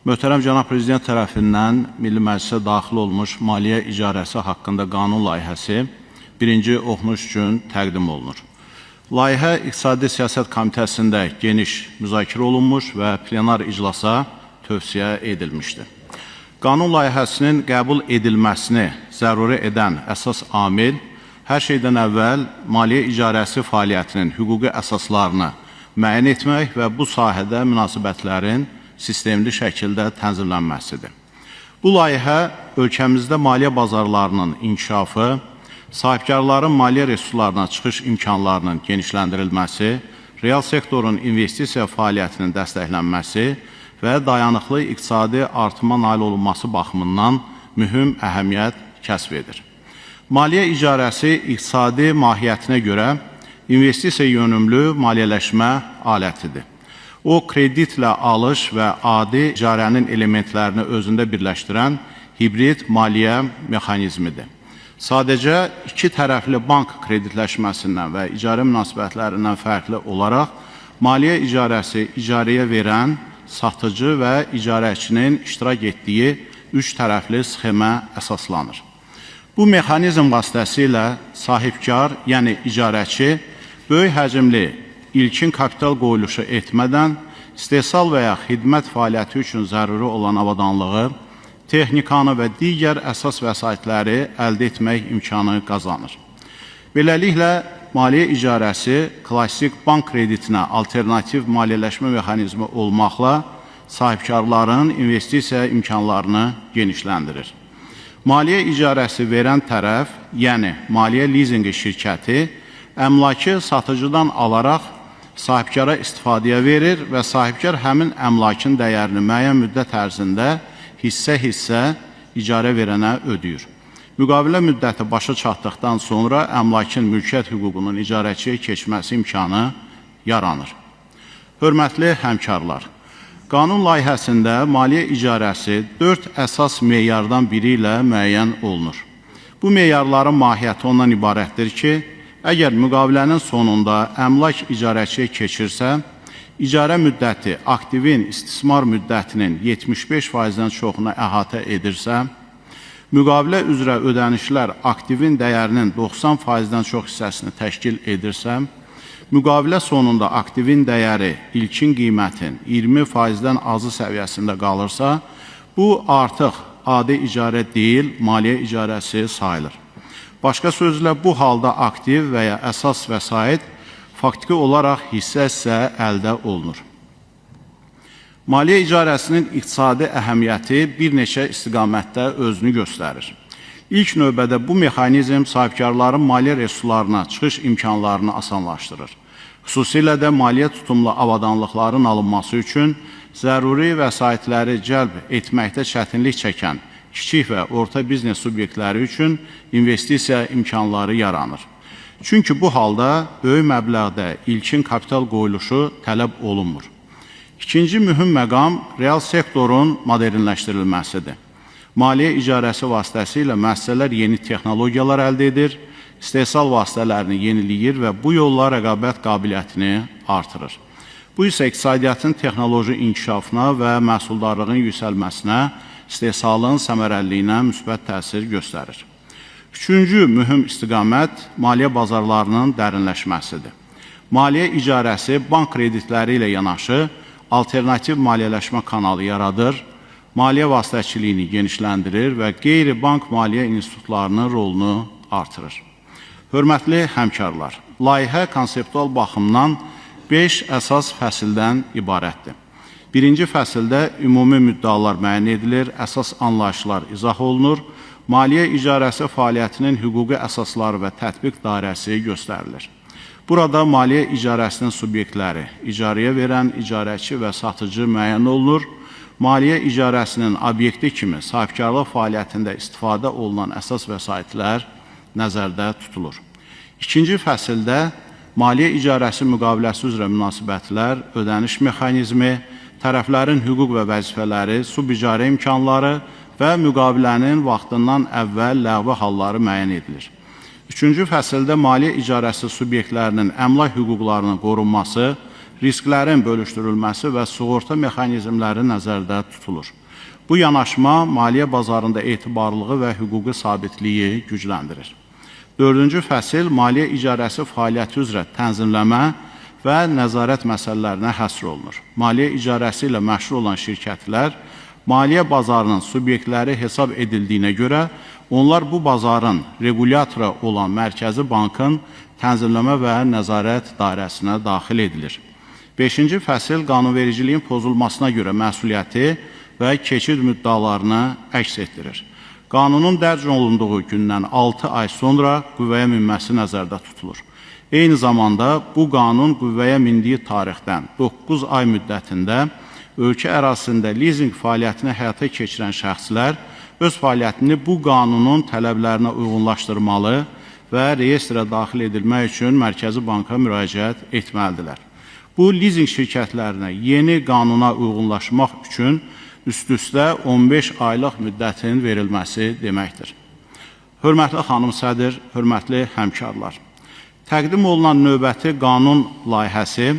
Möhtərəm Cənab Prezident tərəfindən Milli Məclisə daxil olmuş maliyyə icarəsi haqqında qanun layihəsi birinci oxunuş üçün təqdim olunur. Layihə İqtisadi Siyasət Komitəsində geniş müzakirə olunmuş və plenar iclasa tövsiyə edilmişdir. Qanun layihəsinin qəbul edilməsini zəruri edən əsas amil, hər şeydən əvvəl maliyyə icarəsi fəaliyyətinin hüquqi əsaslarını müəyyən etmək və bu sahədə münasibətlərin sistemli şəkildə tənzimlənməsidir. Bu layihə ölkəmizdə maliyyə bazarlarının inkişafı, sahibkarların maliyyə resurslarına çıxış imkanlarının genişləndirilməsi, real sektorun investisiya fəaliyyətinin dəstəklənməsi və dayanıqlı iqtisadi artıma nail olunması baxımından mühüm əhəmiyyət kəsb edir. Maliyyə icarəsi iqtisadi mahiyyətinə görə investisiya yönümlü maliyyələşmə alətidir. O, kreditlə alış və adi icarənin elementlərini özündə birləşdirən hibrid maliyyə mexanizmidir. Sadəcə iki tərəfli bank kreditləşməsindən və icarə münasibətlərindən fərqli olaraq, maliyyə icarəsi icarəyə verən, satıcı və icarəçinin iştirak etdiyi üç tərəfli sxemə əsaslanır. Bu mexanizm vasitəsilə sahibkar, yəni icarəçi, böyük həcmli ilkin kapital qoyuluşu etmədən istehsal və ya xidmət fəaliyyəti üçün zəruri olan avadanlığı, texnikanı və digər əsas vəsaitləri əldə etmək imkanı qazanır. Beləliklə, maliyyə icarəsi klassik bank kreditinə alternativ maliyyələşmə mexanizmi olmaqla sahibkarların investisiya imkanlarını genişləndirir. Maliyyə icarəsi verən tərəf, yəni maliyyə lizinqi şirkəti, əmlakı satıcıdan alaraq sahibkara istifadəyə verir və sahibkar həmin əmlakın dəyərini müəyyən müddət ərzində hissə-hissə icarə verənə ödəyir. Müqavilə müddəti başa çatdıqdan sonra əmlakın mülkiyyət hüququnun icarəçiyə keçməsi imkanı yaranır. Hörmətli həmkarlar, qanun layihəsində maliyyə icarəsi 4 əsas meyardan biri ilə müəyyən olunur. Bu meyarların mahiyyəti ondan ibarətdir ki, əgər müqavilənin sonunda əmlak icarəçiyə keçirsə, icarə müddəti aktivin istismar müddətinin 75%-dən çoxunu əhatə edirsə, müqavilə üzrə ödənişlər aktivin dəyərinin 90%-dən çox hissəsini təşkil edirsə, müqavilə sonunda aktivin dəyəri ilkin qiymətin 20%-dən azı səviyyəsində qalırsa, bu artıq adi icarə deyil, maliyyə icarəsi sayılır. Başqa sözlə, bu halda aktiv və ya əsas vəsait faktiki olaraq hissə-hissə əldə olunur. Maliyyə icarəsinin iqtisadi əhəmiyyəti bir neçə istiqamətdə özünü göstərir. İlk növbədə bu mexanizm sahibkarların maliyyə resurslarına çıxış imkanlarını asanlaşdırır. Xüsusilə də maliyyə tutumlu avadanlıqların alınması üçün zəruri vəsaitləri cəlb etməkdə çətinlik çəkən kiçik və orta biznes subyektləri üçün investisiya imkanları yaranır. Çünki bu halda böyük məbləğdə ilkin kapital qoyuluşu tələb olunmur. İkinci mühüm məqam real sektorun modernləşdirilməsidir. Maliyyə icarəsi vasitəsilə müəssisələr yeni texnologiyalar əldə edir, istehsal vasitələrini yeniləyir və bu yolla rəqabət qabiliyyətini artırır. Bu isə iqtisadiyyatın texnoloji inkişafına və məhsuldarlığın yüksəlməsinə, istehsalın səmərəliliyinə müsbət təsir göstərir. Üçüncü mühüm istiqamət maliyyə bazarlarının dərinləşməsidir. Maliyyə icarəsi bank kreditləri ilə yanaşı alternativ maliyyələşmə kanalı yaradır, maliyyə vasitəçiliyini genişləndirir və qeyri-bank maliyyə institutlarının rolunu artırır. Hörmətli həmkarlar, layihə konseptual baxımdan 5 əsas fəsildən ibarətdir. Birinci fəsildə ümumi müddalar müəyyən edilir, əsas anlayışlar izah olunur, maliyyə icarəsi fəaliyyətinin hüquqi əsasları və tətbiq dairəsi göstərilir. Burada maliyyə icarəsinin subyektləri, icarəyə verən, icarəçi və satıcı müəyyən olunur, maliyyə icarəsinin obyekti kimi sahibkarlıq fəaliyyətində istifadə olunan əsas vəsaitlər nəzərdə tutulur. İkinci fəsildə maliyyə icarəsi müqaviləsi üzrə münasibətlər, ödəniş mexanizmi, tərəflərin hüquq və vəzifələri, subicarə imkanları və müqavilənin vaxtından əvvəl ləğvi halları müəyyən edilir. Üçüncü fəsildə maliyyə icarəsi subyektlərinin əmlak hüquqlarının qorunması, risklərin bölüşdürülməsi və sığorta mexanizmləri nəzərdə tutulur. Bu yanaşma maliyyə bazarında etibarlılığı və hüquqi sabitliyi gücləndirir. 4-cü fəsil maliyyə icarəsi fəaliyyəti üzrə tənzimləmə və nəzarət məsələlərinə həsr olunur. Maliyyə icarəsi ilə məşğul olan şirkətlər maliyyə bazarının subyektləri hesab edildiyinə görə onlar bu bazarın regulatoru olan Mərkəzi Bankın tənzimləmə və nəzarət dairəsinə daxil edilir. 5-ci fəsil qanunvericiliyin pozulmasına görə məsuliyyəti və keçid müddalarını əks etdirir. Qanunun dərc olunduğu gündən 6 ay sonra qüvvəyə minməsi nəzərdə tutulur. Eyni zamanda bu qanun qüvvəyə mindiyi tarixdən 9 ay müddətində ölkə ərazisində lizinq fəaliyyətini həyata keçirən şəxslər öz fəaliyyətini bu qanunun tələblərinə uyğunlaşdırmalı və reyestrə daxil edilmək üçün Mərkəzi Banka müraciət etməlidirlər. Bu, lizinq şirkətlərinə yeni qanuna uyğunlaşmaq üçün üst-üstə 15 aylıq müddətin verilməsi deməkdir. Hörmətli xanım sədr, hörmətli həmkarlar, təqdim olunan növbəti qanun layihəsi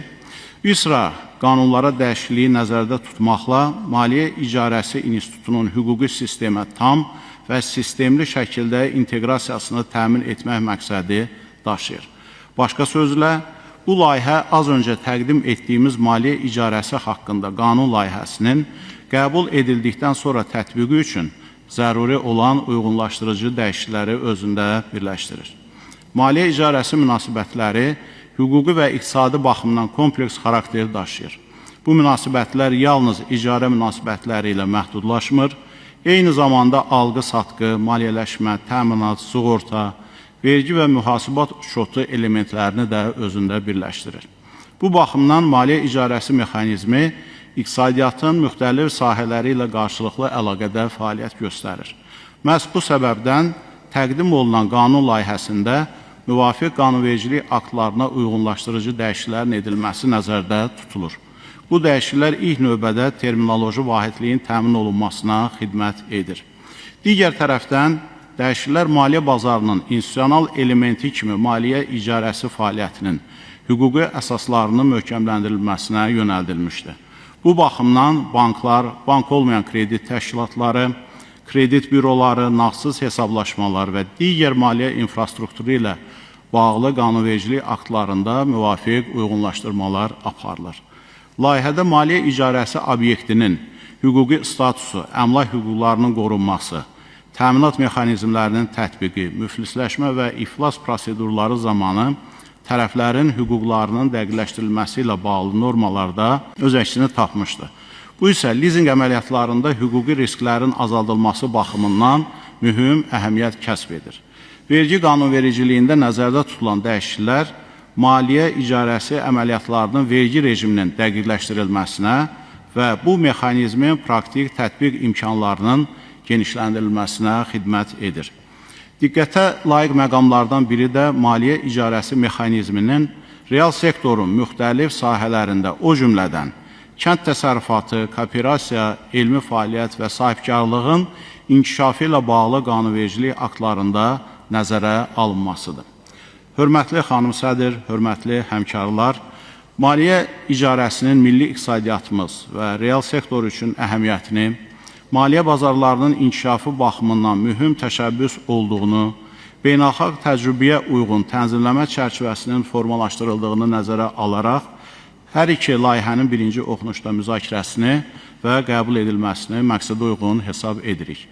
bir sıra qanunlara dəyişikliyi nəzərdə tutmaqla Maliyyə İcarəsi İnstitutunun hüquqi sistemə tam və sistemli şəkildə inteqrasiyasını təmin etmək məqsədi daşıyır. Başqa sözlə, bu layihə az öncə təqdim etdiyimiz maliyyə icarəsi haqqında qanun layihəsinin qəbul edildikdən sonra tətbiqi üçün zəruri olan uyğunlaşdırıcı dəyişiklikləri özündə birləşdirir. Maliyyə icarəsi münasibətləri hüquqi və iqtisadi baxımdan kompleks xarakteri daşıyır. Bu münasibətlər yalnız icarə münasibətləri ilə məhdudlaşmır, eyni zamanda alqı-satqı, maliyyələşmə, təminat, sığorta, vergi və mühasibat şotu elementlərini də özündə birləşdirir. Bu baxımdan maliyyə icarəsi mexanizmi iqtisadiyyatın müxtəlif sahələri ilə qarşılıqlı əlaqədə fəaliyyət göstərir. Məhz bu səbəbdən təqdim olunan qanun layihəsində müvafiq qanunvericilik aktlarına uyğunlaşdırıcı dəyişikliklərin edilməsi nəzərdə tutulur. Bu dəyişikliklər ilk növbədə terminoloji vahidliyin təmin olunmasına xidmət edir. Digər tərəfdən, dəyişikliklər maliyyə bazarının institusional elementi kimi maliyyə icarəsi fəaliyyətinin hüquqi əsaslarının möhkəmləndirilməsinə yönəldilmişdir. Bu baxımdan banklar, bank olmayan kredit təşkilatları, kredit büroları, nağdsız hesablaşmalar və digər maliyyə infrastrukturu ilə bağlı qanunvericilik aktlarında müvafiq uyğunlaşdırmalar aparılır. Layihədə maliyyə icarəsi obyektinin hüquqi statusu, əmlak hüquqlarının qorunması, təminat mexanizmlərinin tətbiqi, müflisləşmə və iflas prosedurları zamanı tərəflərin hüquqlarının dəqiqləşdirilməsi ilə bağlı normalarda öz əksini tapmışdır. Bu isə lizinq əməliyyatlarında hüquqi risklərin azaldılması baxımından mühüm əhəmiyyət kəsb edir. Vergi qanunvericiliyində nəzərdə tutulan dəyişikliklər maliyyə icarəsi əməliyyatlarının vergi rejiminin dəqiqləşdirilməsinə və bu mexanizmin praktik tətbiq imkanlarının genişləndirilməsinə xidmət edir. Diqqətə layiq məqamlardan biri də maliyyə icarəsi mexanizminin real sektorun müxtəlif sahələrində, o cümlədən kənd təsərrüfatı, kooperasiya, elmi fəaliyyət və sahibkarlığın inkişafı ilə bağlı qanunvericilik aktlarında nəzərə alınmasıdır. Hörmətli xanım sədr, hörmətli həmkarlar, maliyyə icarəsinin milli iqtisadiyyatımız və real sektor üçün əhəmiyyətini, maliyyə bazarlarının inkişafı baxımından mühüm təşəbbüs olduğunu, beynəlxalq təcrübəyə uyğun tənzimləmə çərçivəsinin formalaşdırıldığını nəzərə alaraq, hər iki layihənin birinci oxunuşda müzakirəsini və qəbul edilməsini məqsədə uyğun hesab edirik.